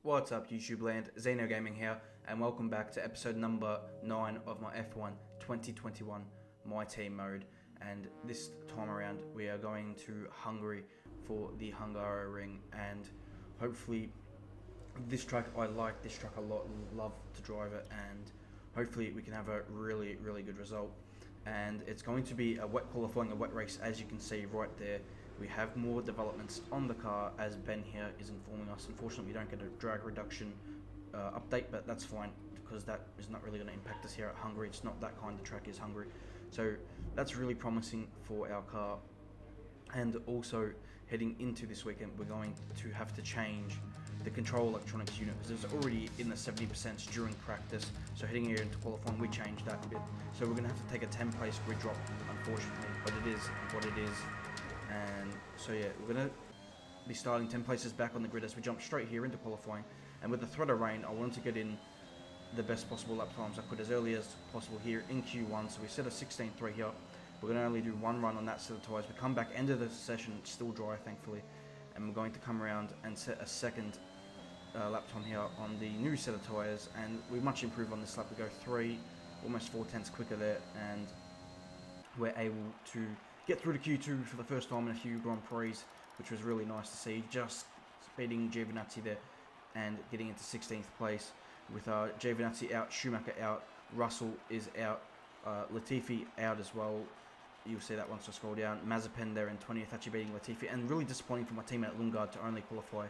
What's up YouTube land, Xeno Gaming here, and welcome back to episode number 9 of my F1 2021 My Team mode. And this time around we are going to Hungary for the Hungarian ring, and hopefully this track, I like this track a lot, love to drive it, and hopefully we can have a really good result. And it's going to be a wet qualifying, a wet race, as you can see right there. We have more developments on the car, as Ben here is informing us. Unfortunately, we don't get a drag reduction update, but that's fine because that is not really going to impact us here at Hungary. It's not that kind of track is Hungary, so that's really promising for our car. And also heading into this weekend, we're going to have to change the control electronics unit because it was already in the 70% during practice. So heading here into qualifying, we changed that a bit. So we're going to have to take a 10-place grid drop, unfortunately, but it is what it is. And so yeah, we're going to be starting 10 places back on the grid as we jump straight here into qualifying. And with the threat of rain, I wanted to get in the best possible lap times I could as early as possible here in Q1. So we set a 16.3 here. We're going to only do one run on that set of tyres. We come back, end of the session, it's still dry thankfully, and we're going to come around and set a second lap time here on the new set of tyres, and we much improve on this lap. We go almost 4 tenths quicker there, and we're able to get through to Q2 for the first time in a few Grand Prix, which was really nice to see. Just beating Giovinazzi there and getting into 16th place with Giovinazzi out, Schumacher out, Russell is out, Latifi out as well. You'll see that once I scroll down. Mazepin there in 20th, actually beating Latifi, and really disappointing for my teammate Lundgaard to only qualify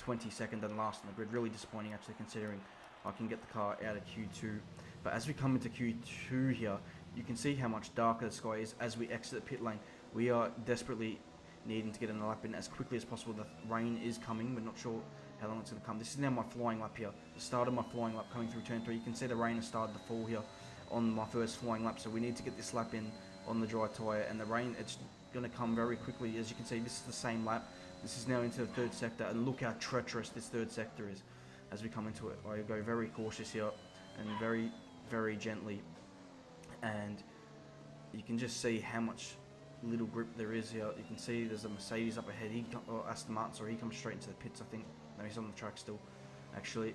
22nd and last on the grid. Really disappointing actually, considering I can get the car out of Q2. But as we come into Q2 here, you can see how much darker the sky is as we exit the pit lane. We are desperately needing to get in the lap in as quickly as possible. The rain is coming. We're not sure how long it's going to come. This is now my flying lap here. The start of my flying lap coming through turn 3. You can see the rain has started to fall here on my first flying lap. So we need to get this lap in on the dry tyre, and the rain, it's going to come very quickly. As you can see, this is the same lap. This is now into the third sector, and look how treacherous this third sector is as we come into it. I go very cautious here and very gently, and you can just see how much little grip there is here. You can see there's a Mercedes up ahead, or Aston Martin, sorry, he comes straight into the pits, I think. No, he's on the track still, actually.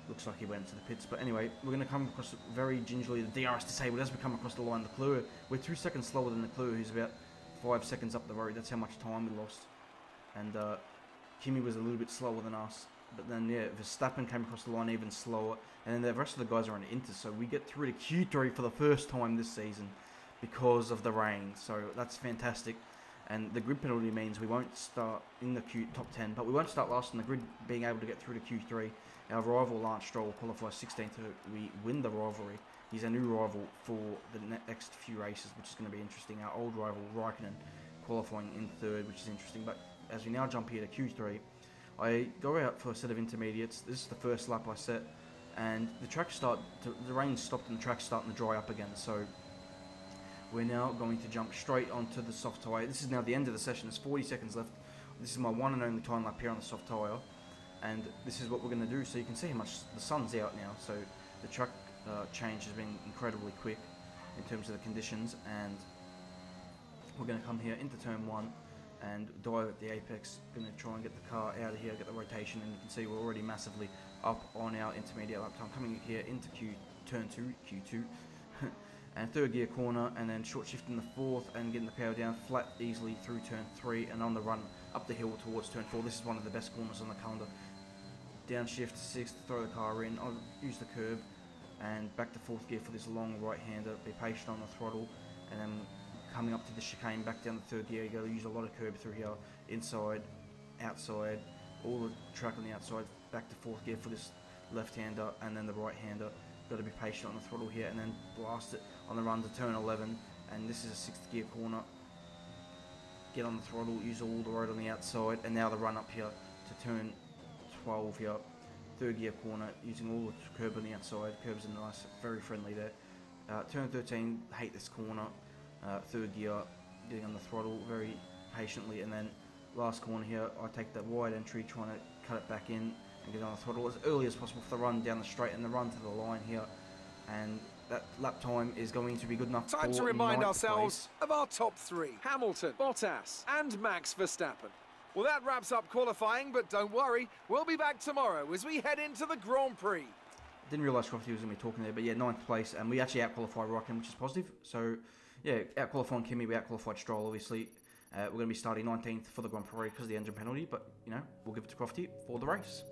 Looks like he went into the pits, but anyway, we're going to come across very gingerly. The DRS disabled as we come across the line. Leclerc, we're 2 seconds slower than Leclerc, who's about 5 seconds up the road. That's how much time we lost. And Kimi was a little bit slower than us, but then yeah, Verstappen came across the line even slower, and then the rest of the guys are on Inter. So we get through to Q3 for the first time this season because of the rain. So that's fantastic. And the grid penalty means we won't start in the top 10, but we won't start last in the grid, being able to get through to Q3. Our rival Lance Stroll qualifies 16th, we win the rivalry. He's a new rival for the next few races, which is going to be interesting. Our old rival Raikkonen qualifying in 3rd, which is interesting. But as we now jump here to Q3, I go out for a set of intermediates. This is the first lap I set, and the rain stopped and the track's starting to dry up again. So we're now going to jump straight onto the soft tyre. This is now the end of the session. There's 40 seconds left. This is my one and only time lap here on the soft tyre, and this is what we're going to do. So you can see how much the sun's out now. So the track change has been incredibly quick in terms of the conditions, and we're going to come here into turn 1 and dive at the apex. Going to try and get the car out of here, get the rotation, and you can see we're already massively up on our intermediate lap time. Coming here into turn 2, Q2. And 3rd gear corner, and then short shift in the 4th and getting the power down flat easily through turn 3 and on the run up the hill towards turn 4. This is one of the best corners on the calendar. Downshift 6th, throw the car in, I'll use the curb and back to 4th gear for this long right hander. Be patient on the throttle, and then coming up to the chicane back down the 3rd gear. You got to use a lot of curb through here, inside, outside, all the track on the outside, back to 4th gear for this left hander, and then the right hander. Got to be patient on the throttle here, and then blast it on the run to turn 11, and this is a 6th gear corner. Get on the throttle, use all the road on the outside, and now the run up here to turn 12 here. 3rd gear corner, using all the curb on the outside. Curbs are nice, very friendly there. Turn 13, hate this corner. 3rd gear, getting on the throttle very patiently, and then last corner here, I take that wide entry, trying to cut it back in and get on the throttle as early as possible for the run down the straight and the run to the line here. And that lap time is going to be good enough. Time to remind ourselves of our top 3: Hamilton, Bottas and Max Verstappen. Well, that wraps up qualifying, but don't worry, we'll be back tomorrow as we head into the Grand Prix. Didn't realise Crofty was going to be talking there, but yeah, 9th place, and we actually out-qualified Rockin, which is positive. So, yeah, out-qualifying Kimi, we out-qualified Stroll, obviously. We're going to be starting 19th for the Grand Prix because of the engine penalty, but, you know, we'll give it to Crofty for the race.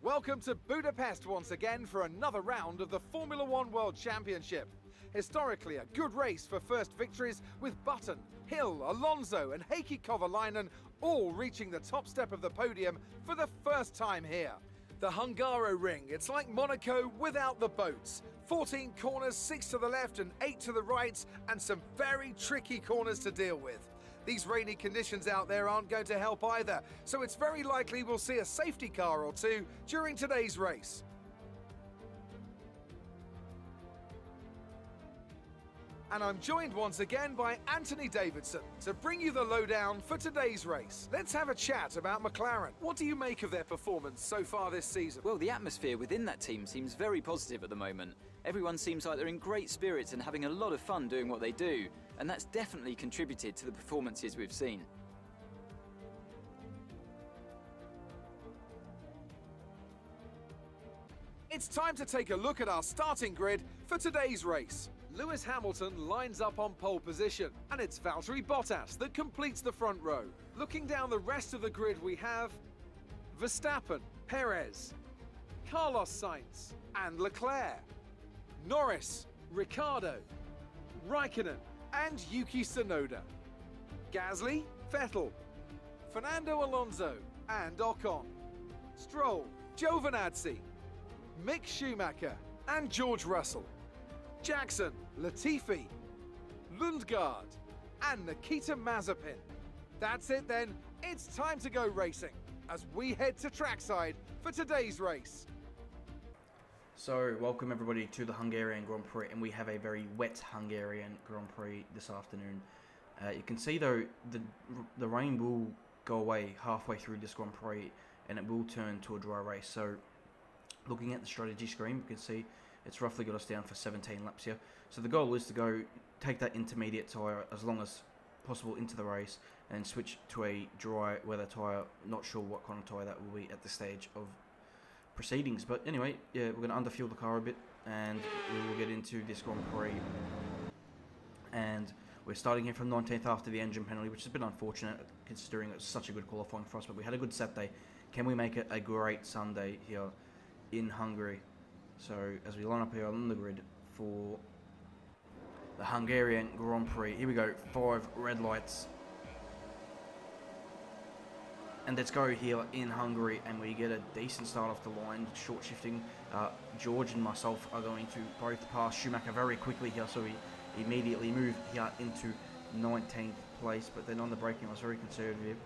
Welcome to Budapest once again for another round of the Formula One World Championship. Historically, a good race for first victories with Button, Hill, Alonso and Heikki Kovalainen all reaching the top step of the podium for the first time here. The Hungaroring, it's like Monaco without the boats. 14 corners, 6 to the left and 8 to the right, and some very tricky corners to deal with. These rainy conditions out there aren't going to help either, so it's very likely we'll see a safety car or two during today's race. And I'm joined once again by Anthony Davidson to bring you the lowdown for today's race. Let's have a chat about McLaren. What do you make of their performance so far this season? Well, the atmosphere within that team seems very positive at the moment. Everyone seems like they're in great spirits and having a lot of fun doing what they do, and that's definitely contributed to the performances we've seen. It's time to take a look at our starting grid for today's race. Lewis Hamilton lines up on pole position, and it's Valtteri Bottas that completes the front row. Looking down the rest of the grid, we have Verstappen, Perez, Carlos Sainz and Leclerc, Norris, Ricciardo, Raikkonen and Yuki Tsunoda, Gasly, Vettel, Fernando Alonso and Ocon, Stroll, Giovinazzi, Mick Schumacher and George Russell, Jackson, Latifi, Lundgaard and Nikita Mazepin. That's it then, it's time to go racing as we head to trackside for today's race. So, welcome everybody to the Hungarian Grand Prix, and we have a very wet Hungarian Grand Prix this afternoon. You can see though, the rain will go away halfway through this Grand Prix and it will turn to a dry race. So, looking at the strategy screen, you can see it's roughly got us down for 17 laps here. So the goal is to go take that intermediate tyre as long as possible into the race and switch to a dry weather tyre. Not sure what kind of tyre that will be at this stage of proceedings. But anyway, yeah, we're going to underfuel the car a bit and we will get into this Grand Prix. And we're starting here from 19th after the engine penalty, which has been unfortunate considering it's such a good qualifying for us. But we had a good Saturday. Can we make it a great Sunday here in Hungary? So as we line up here on the grid for the Hungarian Grand Prix, here we go, 5 red lights. And let's go here in Hungary, and we get a decent start off the line, short shifting. George and myself are going to both pass Schumacher very quickly here, so we immediately move here into 19th place. But then on the braking I was very conservative,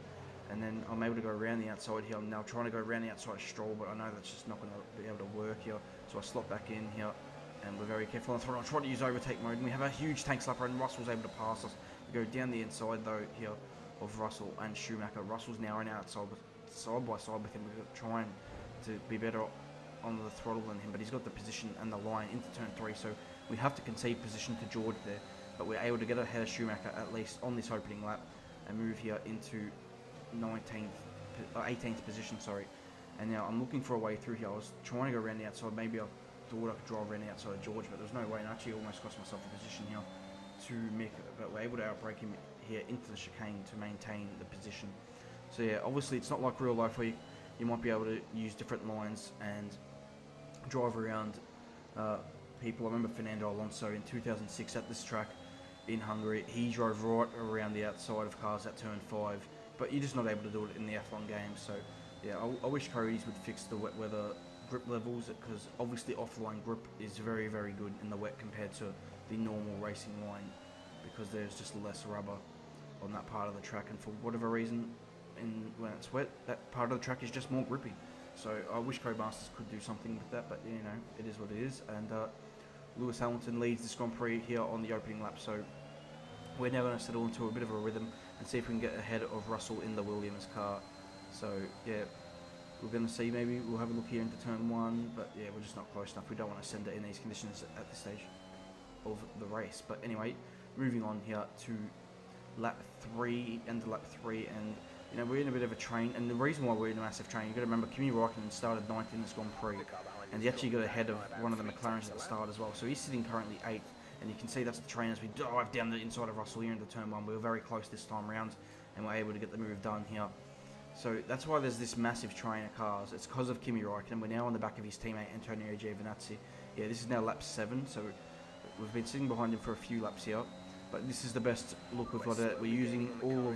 and then I'm able to go around the outside here. I'm now trying to go around the outside Stroll, but I know that's just not going to be able to work here. So I slot back in here, and we're very careful on the throttle. I try to use overtake mode, and we have a huge tank slapper, and Russell's able to pass us. We go down the inside though here of Russell and Schumacher. Russell's now on outside, side by side with him. We're trying to be better on the throttle than him, but he's got the position and the line into turn 3, so we have to concede position to George there. But we're able to get ahead of Schumacher at least on this opening lap and move here into 18th position, sorry. And now I'm looking for a way through here. I was trying to go around the outside. Maybe I thought I could drive around the outside of George, but there was no way, and I actually almost cost myself a position here to Mick, but we're able to outbrake him here into the chicane to maintain the position. So yeah, obviously it's not like real life where you might be able to use different lines and drive around people. I remember Fernando Alonso in 2006 at this track in Hungary. He drove right around the outside of cars at turn 5, but you're just not able to do it in the F1 game. So yeah, I wish Cody's would fix the wet weather grip levels, because obviously offline grip is very, very good in the wet compared to the normal racing line, because there's just less rubber on that part of the track, and for whatever reason, when it's wet, that part of the track is just more grippy. So I wish Codemasters could do something with that, but you know, it is what it is. And Lewis Hamilton leads this Grand Prix here on the opening lap, so we're now going to settle into a bit of a rhythm and see if we can get ahead of Russell in the Williams car. So yeah, we're going to see, maybe we'll have a look here into turn 1, but yeah, we're just not close enough. We don't want to send it in these conditions at this stage of the race. But anyway, moving on here to lap 3, end of lap 3, and you know, we're in a bit of a train, and the reason why we're in a massive train, you've got to remember, Kimi Räikkönen started 9th in this Grand Prix, and he actually got ahead of one of the McLarens at the start as well, so he's sitting currently 8th, and you can see that's the train as we dive down the inside of Russell here into turn 1. We were very close this time round, and we're able to get the move done here. So that's why there's this massive train of cars. It's because of Kimi Räikkönen. We're now on the back of his teammate Antonio Giovinazzi. Yeah, this is now lap 7, so we've been sitting behind him for a few laps here, but this is the best look we've got. We're using all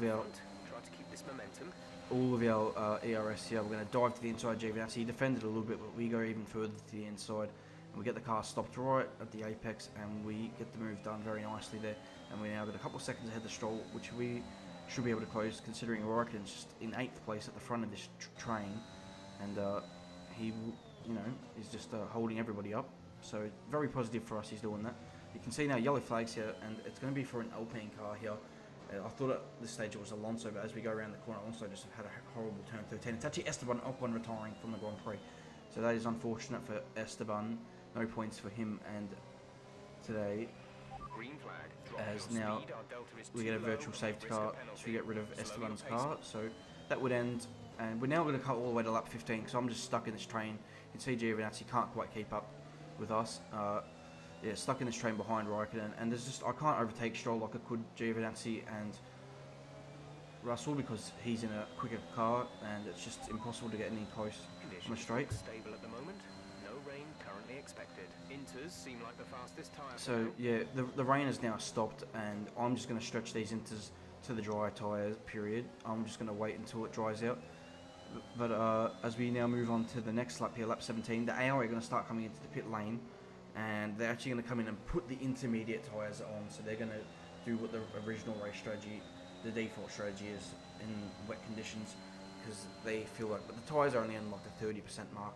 of our ERS here. We're going to dive to the inside of Giovinazzi. He defended a little bit, but we go even further to the inside, and we get the car stopped right at the apex, and we get the move done very nicely there. And we now got a couple of seconds ahead of Stroll, which we should be able to close, considering Räikkönen's just in 8th place at the front of this train, and he, you know, is just holding everybody up. So very positive for us. He's doing that. You can see now yellow flags here, and it's going to be for an Alpine car here. I thought at this stage it was Alonso, but as we go around the corner, Alonso just had a horrible turn 13. It's actually Esteban Ocon retiring from the Grand Prix, so that is unfortunate for Esteban. No points for him, and today, as now we get a virtual safety car to get rid of Esteban's car, so that would end, and we're now going to cut all the way to lap 15 because I'm just stuck in this train. You can see Giovinazzi can't quite keep up with us. Yeah, stuck in this train behind Räikkönen, and there's just, I can't overtake Stroll like I could Giovinazzi and Russell because he's in a quicker car, and it's just impossible to get any close on the straight. Stable at the moment. No rain currently expected. Inters seem like the fastest tyre. So yeah, the rain has now stopped, and I'm just going to stretch these inters to the dry tyre period. I'm just going to wait until it dries out. But as we now move on to the next lap here, lap 17, the AR are going to start coming into the pit lane, and they're actually going to come in and put the intermediate tyres on. So they're going to do what the original race strategy, the default strategy is in wet conditions, because they feel like, but the tyres are only in like the 30% mark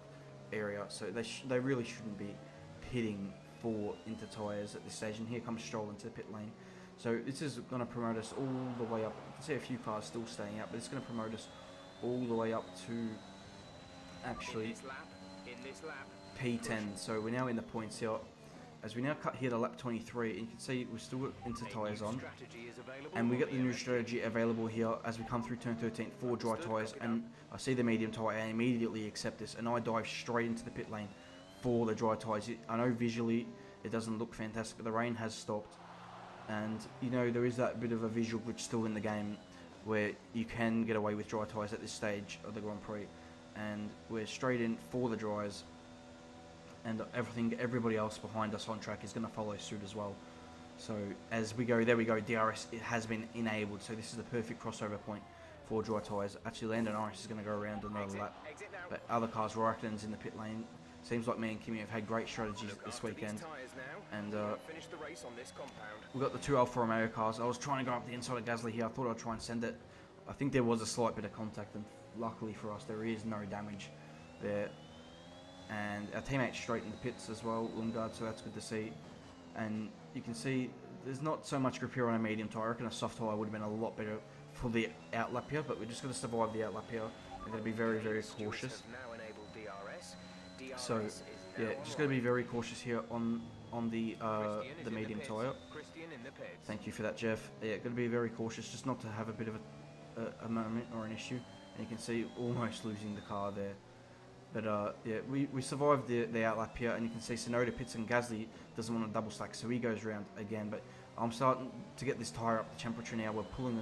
area, so they really shouldn't be pitting for inter tyres at this stage. And here comes Stroll into the pit lane. So this is going to promote us all the way up. You can see a few cars still staying out, but it's going to promote us all the way up to actually P10. So we're now in the points here. As we now cut here to lap 23, and you can see we've still got inter tyres on, and we get the new strategy available here as we come through turn 13 for dry tyres, and I see the medium tyre, I immediately accept this, and I dive straight into the pit lane for the dry tyres. I know visually it doesn't look fantastic, but the rain has stopped, and you know there is that bit of a visual glitch still in the game where you can get away with dry tyres at this stage of the Grand Prix, and we're straight in for the dries, and everybody else behind us on track is going to follow suit as well. So as we go, there we go, DRS, it has been enabled, so this is the perfect crossover point for dry tyres. Actually, Lando Norris is going to go around another lap, but other cars, Räikkönen's in the pit lane. Seems like me and Kimi have had great strategies this weekend, and we've got the two Alfa Romeo cars. I was trying to go up the inside of Gasly here. I thought I'd try and send it. I think there was a slight bit of contact, and luckily for us there is no damage there. And our teammate's straight in the pits as well, Lundgaard, so that's good to see. And you can see there's not so much grip here on a medium tyre. I reckon a soft tyre would have been a lot better for the outlap here, but we're just going to survive the outlap here. We're going to be very, very cautious. So yeah, just going to be very cautious here on the medium tyre. Thank you for that, Jeff. Yeah, going to be very cautious, just not to have a bit of a moment or an issue. And you can see almost losing the car there. But yeah, we survived the outlap here, and you can see Tsunoda pits and Gasly doesn't want to double stack, so he goes around again. But I'm starting to get this tyre up the temperature now. We're pulling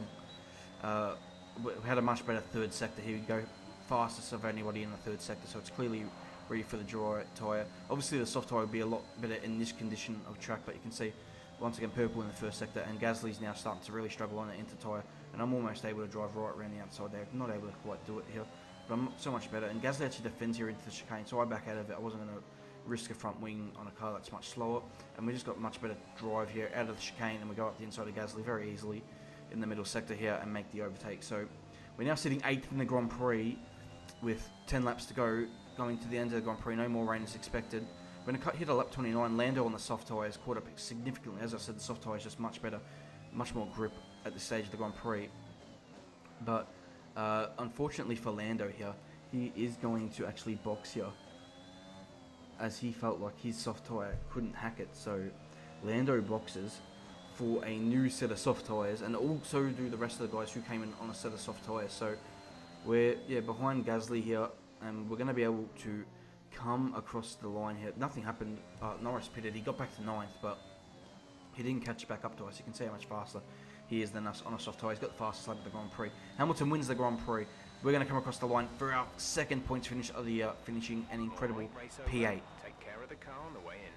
we had a much better third sector here. We go fastest of anybody in the third sector, so it's clearly ready for the dry tyre. Obviously the soft tyre would be a lot better in this condition of track, but you can see once again purple in the first sector, and Gasly's now starting to really struggle on the inter tyre, and I'm almost able to drive right around the outside there. Not able to quite do it here, but I'm so much better. And Gasly actually defends here into the chicane, so I back out of it. I wasn't going to risk a front wing on a car that's much slower, and we just got much better drive here out of the chicane, and we go up the inside of Gasly very easily in the middle sector here and make the overtake. So we're now sitting 8th in the Grand Prix with 10 laps to go, going to the end of the Grand Prix. No more rain is expected. We're going to cut here to lap 29. Lando on the soft tyres caught up significantly. As I said, the soft tyre is just much better, much more grip at this stage of the Grand Prix. But unfortunately for Lando here, he is going to actually box here, as he felt like his soft tyre couldn't hack it. So Lando boxes for a new set of soft tyres, and also do the rest of the guys who came in on a set of soft tyres. So we're behind Gasly here, and we're going to be able to come across the line here. Nothing happened. Norris pitted. He got back to 9th, but he didn't catch back up to us. You can see how much faster he is than us on a soft tyre. He's got the fastest lap of the Grand Prix. Hamilton wins the Grand Prix. We're going to come across the line for our second points finish of the year, finishing an incredible P8. Take care of the car on the way in.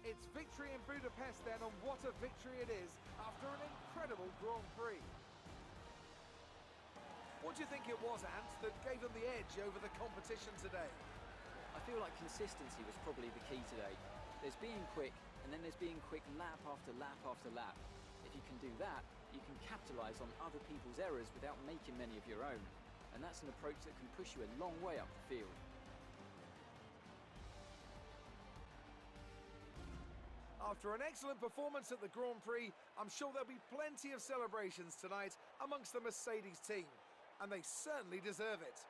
It's victory in Budapest then, and what a victory it is after an incredible Grand Prix. What do you think it was, Ant, that gave them the edge over the competition today? I feel like consistency was probably the key today. There's being quick, and then there's being quick lap after lap after lap. If you can do that, you can capitalise on other people's errors without making many of your own. And that's an approach that can push you a long way up the field. After an excellent performance at the Grand Prix, I'm sure there'll be plenty of celebrations tonight amongst the Mercedes team, and they certainly deserve it.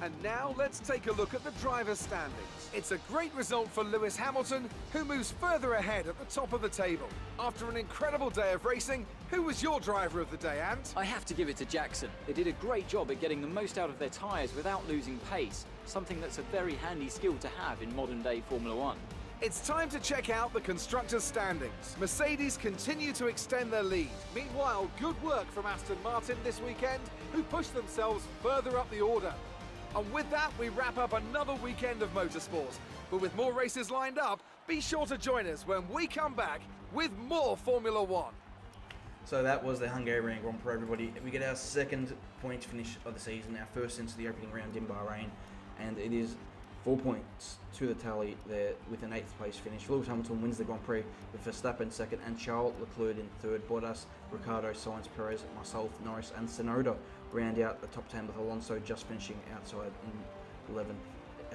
And now let's take a look at the driver's standings. It's a great result for Lewis Hamilton, who moves further ahead at the top of the table. After an incredible day of racing, who was your driver of the day, Ant? I have to give it to Jackson. They did a great job at getting the most out of their tyres without losing pace, something that's a very handy skill to have in modern-day Formula One. It's time to check out the constructors' standings. Mercedes continue to extend their lead. Meanwhile, good work from Aston Martin this weekend, who pushed themselves further up the order. And with that, we wrap up another weekend of motorsport. But with more races lined up, be sure to join us when we come back with more Formula One. So that was the Hungarian Grand Prix, everybody. We get our second point finish of the season, our first since the opening round in Bahrain, and it is 4 points to the tally there with an 8th place finish. Lewis Hamilton wins the Grand Prix with Verstappen second and Charles Leclerc in third. Bottas, Ricciardo, Sainz, Perez, myself, Norris and Tsunoda round out the top 10 with Alonso just finishing outside in 11th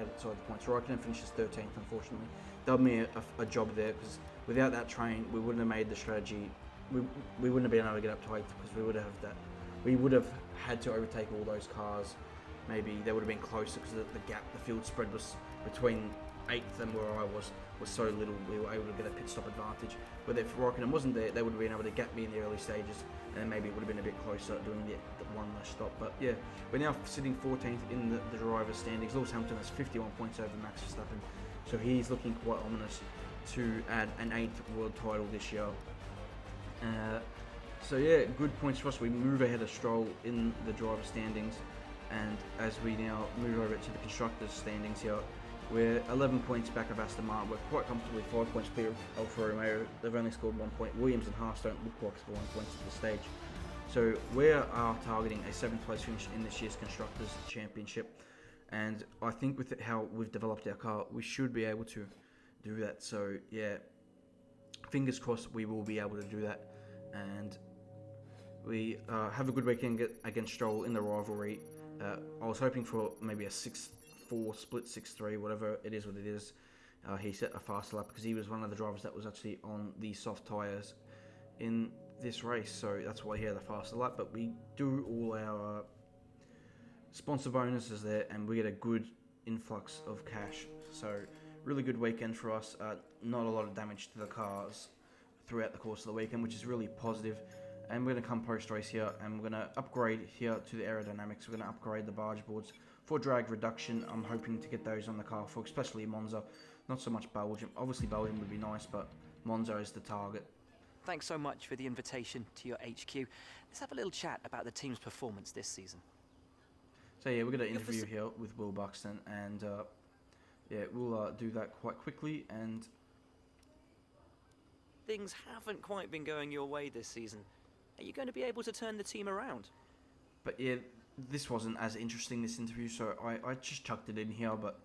outside the points. Raikkonen finishes 13th, unfortunately. Done me a job there, because without that train we wouldn't have made the strategy. We wouldn't have been able to get up to 8th, because we would have had to overtake all those cars. Maybe they would have been closer, because the gap, the field spread was between 8th and where I was so little. We were able to get a pit stop advantage. But if Raikkonen wasn't there, they would have been able to gap me in the early stages, and then maybe it would have been a bit closer doing the one less stop. But yeah, we're now sitting 14th in the driver's standings. Lewis Hamilton has 51 points over Max Verstappen, so he's looking quite ominous to add an 8th world title this year. So yeah, good points for us. We move ahead of Stroll in the driver's standings, and as we now move over to the constructors' standings here, we're 11 points back of Aston Martin. We're quite comfortably 5 points clear of Alfa Romeo. They've only scored 1 point. Williams and Haas don't look like scoring points at this stage. So we are targeting a 7th place finish in this year's Constructors' Championship. And I think with how we've developed our car, we should be able to do that. So yeah, fingers crossed we will be able to do that. And we have a good weekend against Stroll in the rivalry. I was hoping for maybe a 6-4 split, 6-3, whatever it is what it is. He set a faster lap because he was one of the drivers that was actually on the soft tyres in this race, so that's why he had a faster lap. But we do all our sponsor bonuses there, and we get a good influx of cash. So really good weekend for us. Not a lot of damage to the cars throughout the course of the weekend, which is really positive. And we're going to come post-race here, and we're going to upgrade here to the aerodynamics. We're going to upgrade the barge boards for drag reduction. I'm hoping to get those on the car for especially Monza. Not so much Belgium. Obviously Belgium would be nice, but Monza is the target. Thanks so much for the invitation to your HQ. Let's have a little chat about the team's performance this season. So yeah, we're going to interview here with Will Buxton, and yeah, we'll do that quite quickly. And things haven't quite been going your way this season. Are you going to be able to turn the team around? But yeah, this wasn't as interesting, this interview, so I just chucked it in here. But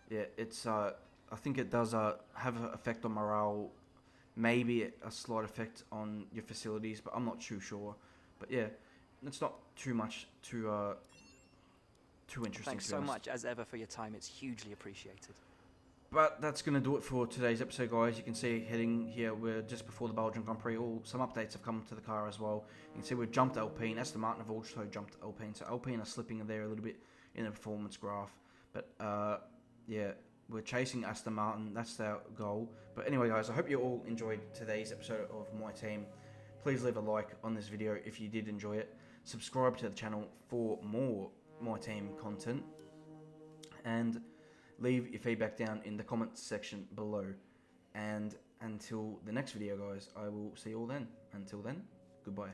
yeah, it's I think it does have an effect on morale, maybe a slight effect on your facilities, but I'm not too sure. But yeah, it's not too much too interesting. Thanks to be so honest. much, as ever, for your time. It's hugely appreciated. But that's going to do it for today's episode, guys. You can see heading here, we're just before the Belgian Grand Prix. Some updates have come to the car as well. You can see we've jumped Alpine. Aston Martin have also jumped Alpine. So Alpine are slipping there a little bit in the performance graph. But yeah, we're chasing Aston Martin. That's our goal. But anyway, guys, I hope you all enjoyed today's episode of My Team. Please leave a like on this video if you did enjoy it. Subscribe to the channel for more My Team content. And leave your feedback down in the comments section below. And until the next video, guys, I will see you all then. Until then, goodbye.